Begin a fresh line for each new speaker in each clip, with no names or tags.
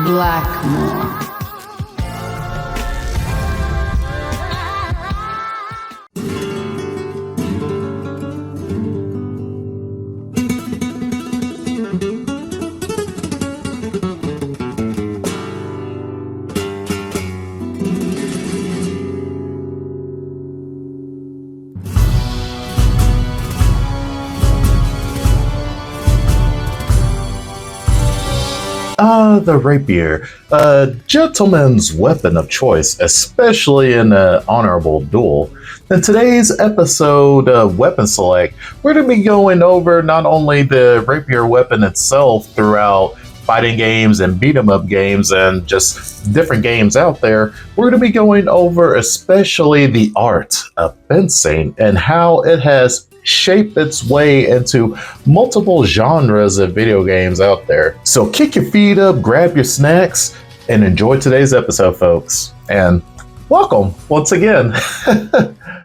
Blackmore.
The rapier, a gentleman's weapon of choice, especially in an honorable duel. In today's episode of Weapon Select, we're going to be going over not only the rapier weapon itself throughout fighting games and beat 'em up games and just different games out there. We're going to be going over especially the art of fencing and how it has shaped its way into multiple genres of video games out there. So kick your feet up, grab your snacks, and enjoy today's episode, folks. And welcome once again.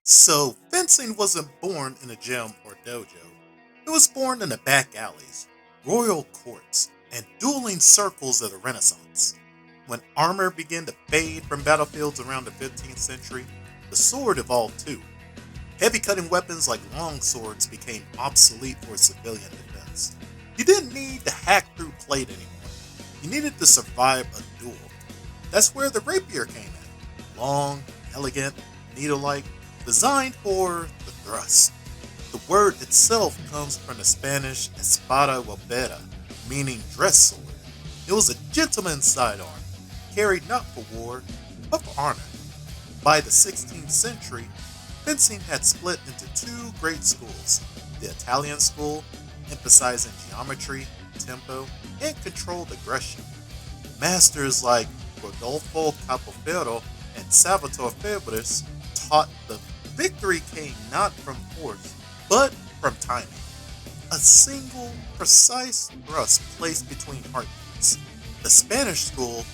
So, fencing wasn't born in a gym or dojo. It was born in the back alleys, royal courts, and dueling circles of the Renaissance. When armor began to fade from battlefields around the 15th century, the sword evolved too. Heavy-cutting weapons like long swords became obsolete for civilian defense. You didn't need to hack through plate anymore. You needed to survive a duel. That's where the rapier came in. Long, elegant, needle-like, designed for the thrust. The word itself comes from the Spanish espada huevera, meaning dress sword. It was a gentleman's sidearm, carried not for war, but for honor. By the 16th century, fencing had split into two great schools: the Italian school, emphasizing geometry, tempo, and controlled aggression. Masters like Rodolfo Capoferro and Salvatore Febres taught the victory came not from force, but from timing. A single, precise thrust placed between heartbeats. The Spanish school,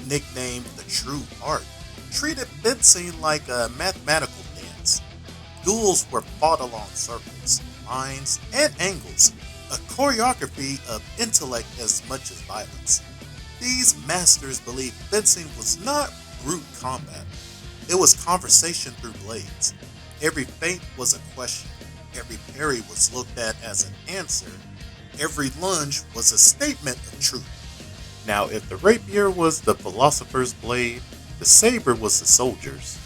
nicknamed the true art, treated fencing like a mathematical dance. Duels were fought along circles, lines, and angles, a choreography of intellect as much as violence. These masters believed fencing was not brute combat. It was conversation through blades. Every feint was a question. Every parry was looked at as an answer. Every lunge was a statement of truth. Now, if the rapier was the philosopher's blade, the saber was the soldier's.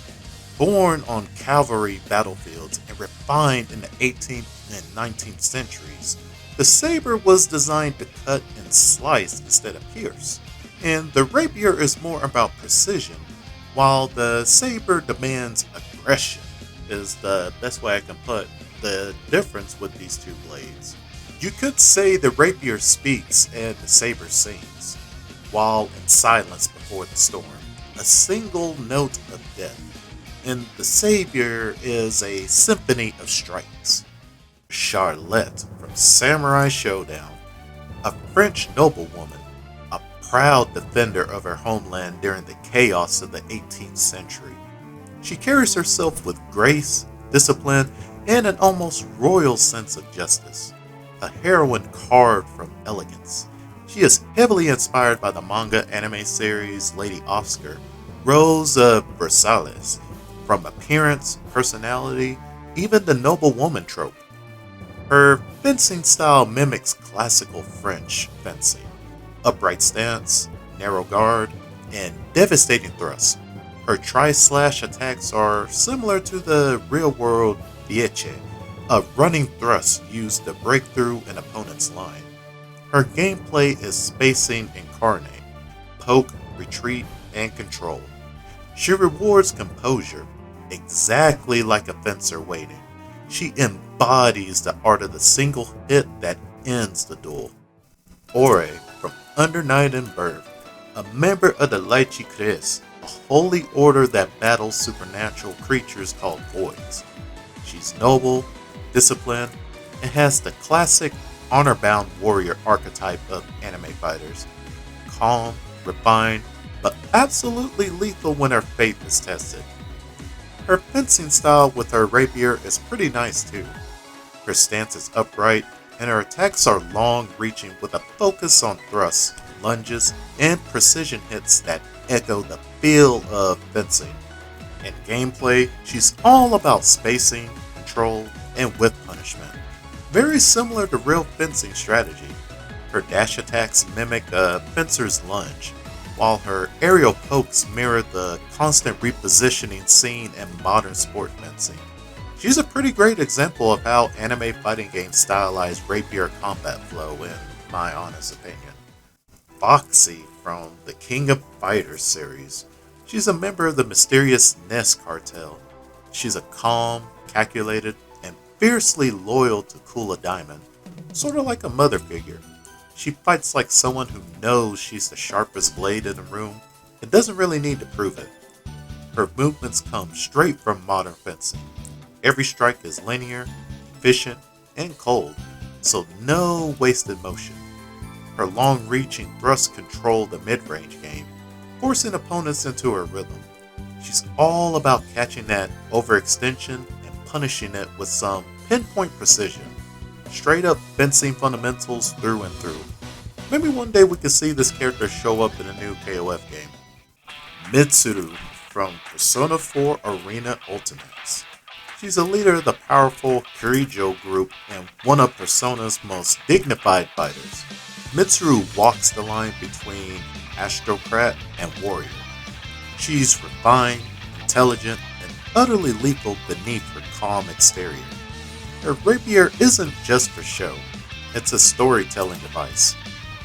Born on cavalry battlefields and refined in the 18th and 19th centuries, the saber was designed to cut and slice instead of pierce. And the rapier is more about precision, while the saber demands aggression, is the best way I can put the difference with these two blades. You could say the rapier speaks and the saber sings, while in silence before the storm, a single note of death. And the saber is a symphony of strikes. Charlotte from Samurai Showdown, a French noblewoman, a proud defender of her homeland during the chaos of the 18th century. She carries herself with grace, discipline, and an almost royal sense of justice. A heroine carved from elegance. She is heavily inspired by the manga anime series Lady Oscar, Rose of Versailles. From appearance, personality, even the noblewoman trope. Her fencing style mimics classical French fencing. Upright stance, narrow guard, and devastating thrust. Her tri-slash attacks are similar to the real-world Vieche, a running thrust used to break through an opponent's line. Her gameplay is spacing incarnate, poke, retreat, and control. She rewards composure, exactly like a fencer waiting. She embodies the art of the single hit that ends the duel. Ore, from Under Night and Birth, a member of the Lychee Cres, a holy order that battles supernatural creatures called voids. She's noble, disciplined, and has the classic honor-bound warrior archetype of anime fighters. Calm, refined, but absolutely lethal when her faith is tested. Her fencing style with her rapier is pretty nice too. Her stance is upright, and her attacks are long-reaching with a focus on thrust, lunges, and precision hits that echo the feel of fencing. In gameplay, she's all about spacing, control, and whiff punishment. Very similar to real fencing strategy. Her dash attacks mimic a fencer's lunge, while her aerial pokes mirror the constant repositioning seen in modern sport fencing. She's a pretty great example of how anime fighting games stylize rapier combat flow, in my honest opinion. Foxy from the King of Fighters series. She's a member of the mysterious Ness cartel. She's a calm, calculated, and fiercely loyal to Kula Diamond, sort of like a mother figure. She fights like someone who knows she's the sharpest blade in the room and doesn't really need to prove it. Her movements come straight from modern fencing. Every strike is linear, efficient, and cold, so no wasted motion. Her long-reaching thrusts control the mid-range game, forcing opponents into her rhythm. She's all about catching that overextension and punishing it with some pinpoint precision. Straight up fencing fundamentals through and through. Maybe one day we could see this character show up in a new KOF game. Mitsuru from Persona 4 Arena Ultimates. She's a leader of the powerful Kirijo group and one of Persona's most dignified fighters. Mitsuru walks the line between aristocrat and warrior. She's refined, intelligent, and utterly lethal beneath her calm exterior. Her rapier isn't just for show, it's a storytelling device.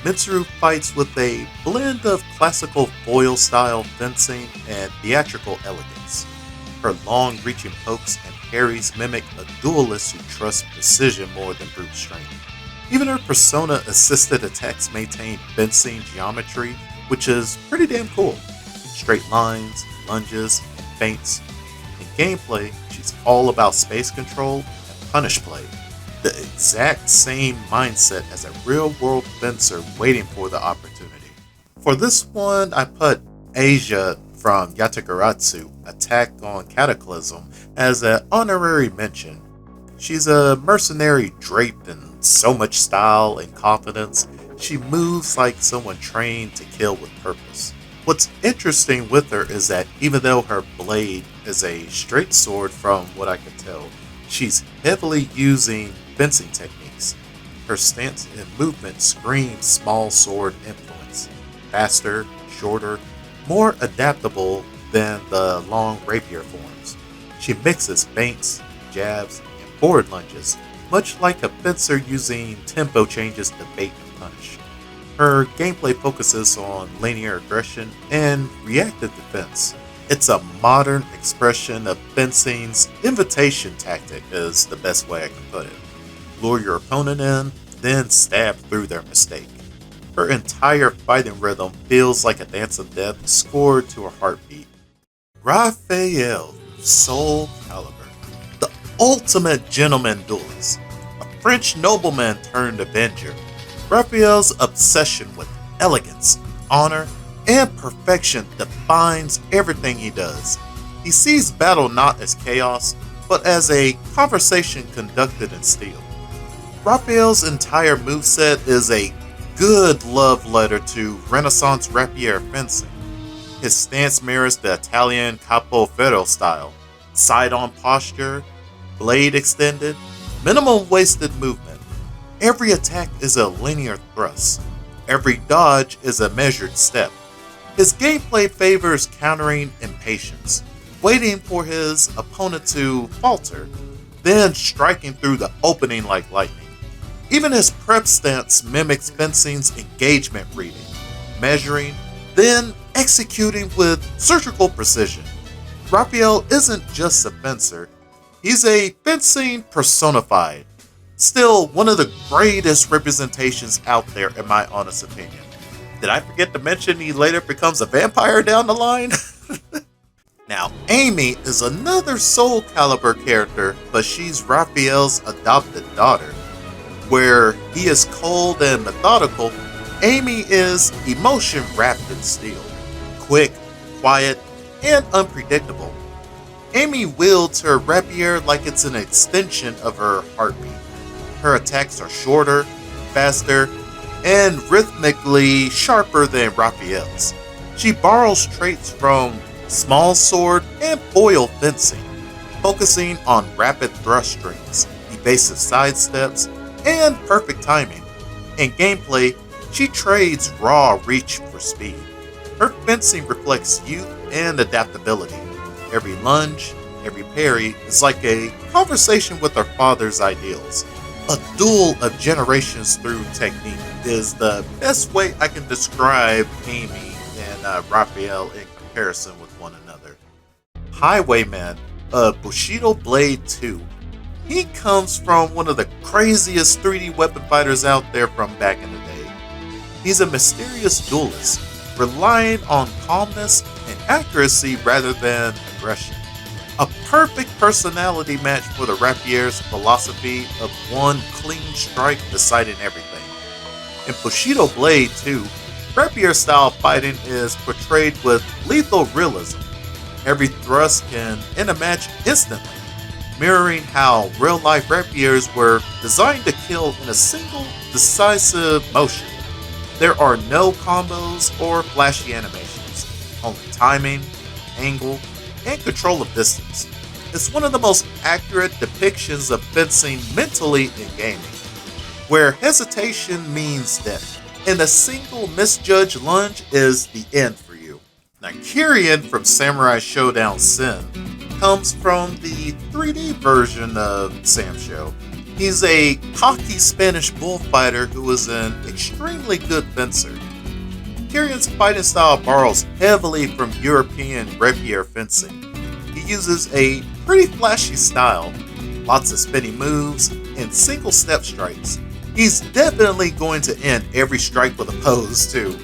Mitsuru fights with a blend of classical foil-style fencing and theatrical elegance. Her long-reaching pokes and parries mimic a duelist who trusts precision more than brute strength. Even her Persona-assisted attacks maintain fencing geometry, which is pretty damn cool. Straight lines, lunges, and feints. In gameplay, she's all about space control punish play, the exact same mindset as a real-world fencer waiting for the opportunity. For this one, I put Asia from Yatagarasu, Attack on Cataclysm, as an honorary mention. She's a mercenary draped in so much style and confidence, she moves like someone trained to kill with purpose. What's interesting with her is that even though her blade is a straight sword from what I can tell, she's heavily using fencing techniques. Her stance and movement scream small sword influence. Faster, shorter, more adaptable than the long rapier forms. She mixes feints, jabs, and forward lunges, much like a fencer using tempo changes to bait and punish. Her gameplay focuses on linear aggression and reactive defense. It's a modern expression of fencing's invitation tactic is the best way I can put it. Lure your opponent in, then stab through their mistake. Her entire fighting rhythm feels like a dance of death scored to a heartbeat. Raphael, Soul Calibur, the ultimate gentleman duelist, a French nobleman turned avenger. Raphael's obsession with elegance, honor, and perfection defines everything he does. He sees battle not as chaos, but as a conversation conducted in steel. Raphael's entire moveset is a good love letter to Renaissance rapier fencing. His stance mirrors the Italian capoferro style, side-on posture, blade extended, minimum wasted movement. Every attack is a linear thrust. Every dodge is a measured step. His gameplay favors countering impatience, waiting for his opponent to falter, then striking through the opening like lightning. Even his prep stance mimics fencing's engagement reading, measuring, then executing with surgical precision. Raphael isn't just a fencer, he's a fencing personified. Still, one of the greatest representations out there in my honest opinion. Did I forget to mention he later becomes a vampire down the line? Now, Amy is another Soul Calibur character, but she's Raphael's adopted daughter. Where he is cold and methodical, Amy is emotion wrapped in steel. Quick, quiet, and unpredictable. Amy wields her rapier like it's an extension of her heartbeat. Her attacks are shorter, faster, and rhythmically sharper than Raphael's. She borrows traits from small sword and foil fencing, focusing on rapid thrust strings, evasive sidesteps, and perfect timing. In gameplay, she trades raw reach for speed. Her fencing reflects youth and adaptability. Every lunge, every parry is like a conversation with her father's ideals. A duel of generations through technique is the best way I can describe Amy and Raphael in comparison with one another. Highwayman, Bushido Blade 2. He comes from one of the craziest 3D weapon fighters out there from back in the day. He's a mysterious duelist, relying on calmness and accuracy rather than aggression. A perfect personality match for the Rapier's philosophy of one clean strike deciding everything. In Bushido Blade 2, Rapier style fighting is portrayed with lethal realism. Every thrust can end a match instantly, mirroring how real life rapiers were designed to kill in a single decisive motion. There are no combos or flashy animations, only timing, angle, and control of distance. It's one of the most accurate depictions of fencing mentally in gaming, where hesitation means death, and a single misjudged lunge is the end for you. Now, Kyrian from Samurai Showdown Sin comes from the 3D version of Sam Show. He's a cocky Spanish bullfighter who is an extremely good fencer. Kyrian's fighting style borrows heavily from European rapier fencing. He uses a pretty flashy style, lots of spinning moves, and single step strikes. He's definitely going to end every strike with a pose too.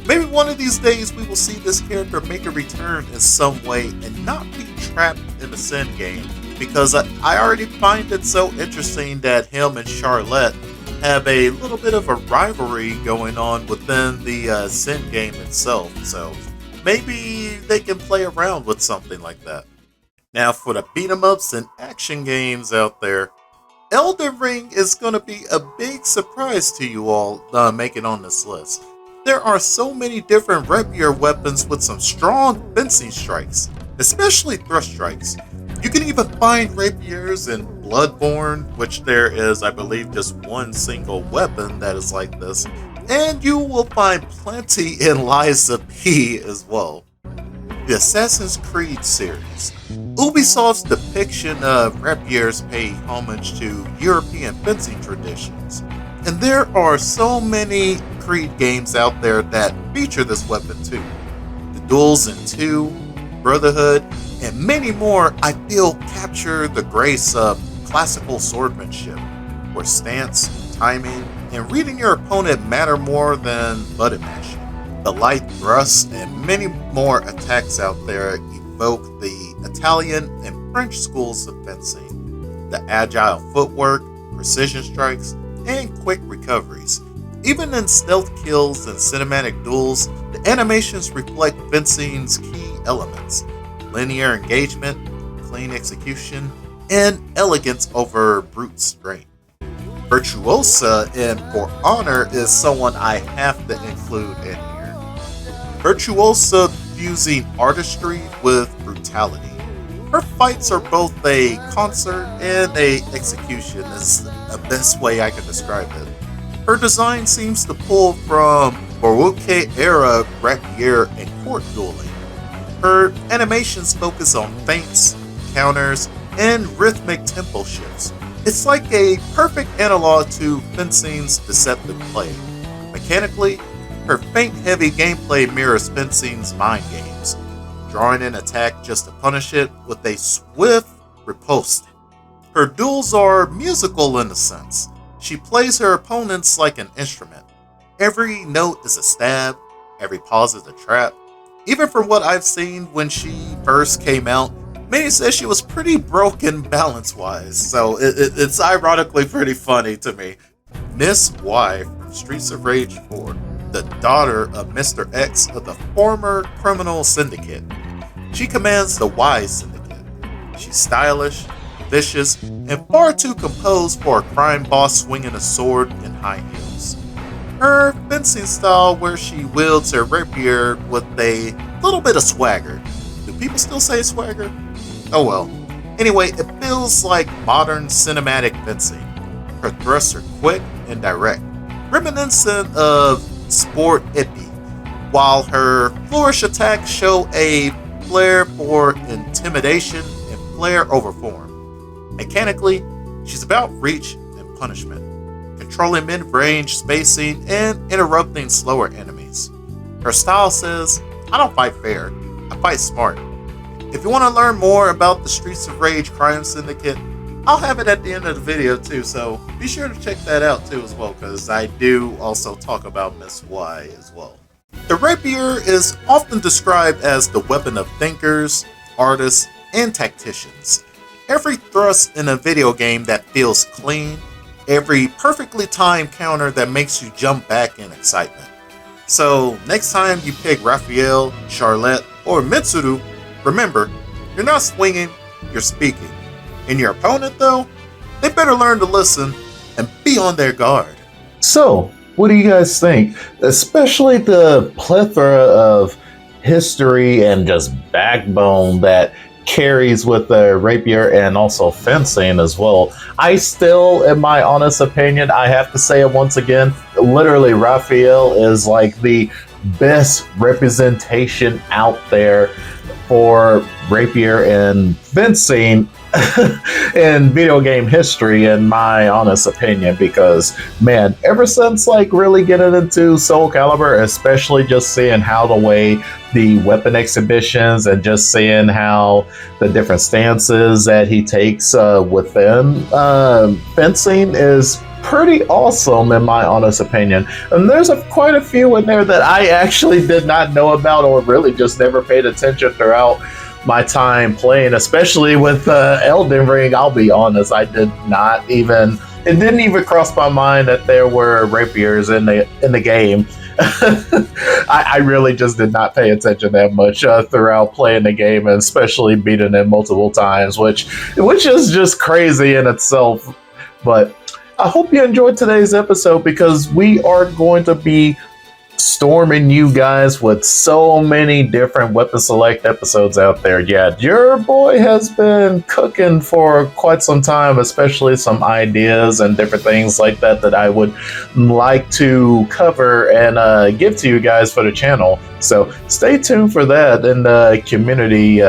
Maybe one of these days we will see this character make a return in some way and not be trapped in the Sin game, because I already find it so interesting that him and Charlotte have a little bit of a rivalry going on within the Sin game itself, so maybe they can play around with something like that. Now for the beat 'em ups and action games out there, Elden Ring is going to be a big surprise to you all making on this list. There are so many different rapier weapons with some strong fencing strikes, especially thrust strikes. You can even find rapiers in Bloodborne, which there is, I believe, just one single weapon that is like this, and you will find plenty in Lies of P as well. The Assassin's Creed series. Ubisoft's depiction of rapiers pay homage to European fencing traditions, and there are so many Creed games out there that feature this weapon too. The duels in 2, Brotherhood, and many more I feel capture the grace of classical swordmanship, where stance, timing, and reading your opponent matter more than button mashing. The light thrusts and many more attacks out there evoke the Italian and French schools of fencing. The agile footwork, precision strikes, and quick recoveries. Even in stealth kills and cinematic duels, the animations reflect fencing's key elements: linear engagement, clean execution, and elegance over brute strength. Virtuosa in For Honor is someone I have to include in here. Virtuosa fusing artistry with brutality. Her fights are both a concert and a execution, is the best way I can describe it. Her design seems to pull from Baroque-era rapier and court dueling. Her animations focus on feints, counters, and rhythmic tempo shifts. It's like a perfect analog to fencing's deceptive play. Mechanically, her feint-heavy gameplay mirrors fencing's mind games, drawing an attack just to punish it with a swift riposte. Her duels are musical in a sense. She plays her opponents like an instrument. Every note is a stab, every pause is a trap. Even from what I've seen when she first came out, many say she was pretty broken balance-wise, so it's ironically pretty funny to me. Miss Y from Streets of Rage 4, the daughter of Mr. X of the former criminal syndicate. She commands the Y syndicate. She's stylish, vicious, and far too composed for a crime boss swinging a sword in high heels. Her fencing style, where she wields her rapier with a little bit of swagger. Do people still say swagger? Oh well. Anyway, it feels like modern cinematic fencing. Her thrusts are quick and direct, reminiscent of sport ippy, while her flourish attacks show a flair for intimidation and flair over form. Mechanically, she's about reach and punishment, controlling mid-range spacing and interrupting slower enemies. Her style says, I don't fight fair, I fight smart. If you want to learn more about the Streets of Rage Crime Syndicate, I'll have it at the end of the video too, so be sure to check that out too as well, because I do also talk about Miss Y as well. The rapier is often described as the weapon of thinkers, artists, and tacticians. Every thrust in a video game that feels clean, every perfectly timed counter that makes you jump back in excitement. So next time you pick Raphael, Charlotte, or Mitsuru, remember, you're not swinging, you're speaking. And your opponent though, they better learn to listen and be on their guard.
So, what do you guys think? Especially the plethora of history and just backbone that carries with the rapier and also fencing as well. I still, in my honest opinion, I have to say it once again, literally Raphael is like the best representation out there for rapier and fencing in video game history, in my honest opinion, because man, ever since like really getting into Soul Calibur, especially just seeing how the way the weapon exhibitions and just seeing how the different stances that he takes within fencing is pretty awesome in my honest opinion. And there's quite a few in there that I actually did not know about or really just never paid attention throughout my time playing, especially with Elden Ring. I'll be honest, I did not even, it didn't even cross my mind that there were rapiers in the game. I really just did not pay attention that much throughout playing the game, and especially beating it multiple times, which is just crazy in itself. But I hope you enjoyed today's episode, because we are going to be storming you guys with so many different weapon select episodes out there. Yeah, your boy has been cooking for quite some time, especially some ideas and different things like that that I would like to cover and give to you guys for the channel. So stay tuned for that in the community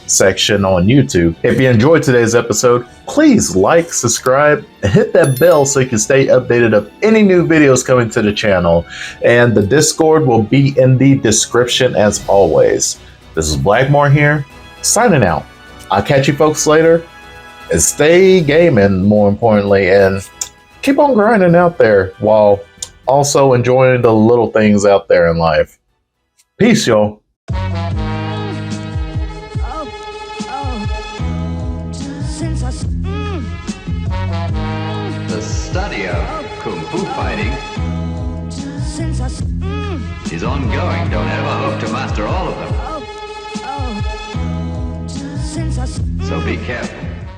section on YouTube. If you enjoyed today's episode, please like, subscribe, and hit that bell so you can stay updated of any new videos coming to the channel. And the Discord will be in the description as always. This is Blackmore here, signing out. I'll catch you folks later, and stay gaming, more importantly, and keep on grinding out there while also enjoying the little things out there in life. Peace, y'all.
The study of Kung Fu fighting is ongoing. Don't ever hope to master all of them. So be careful.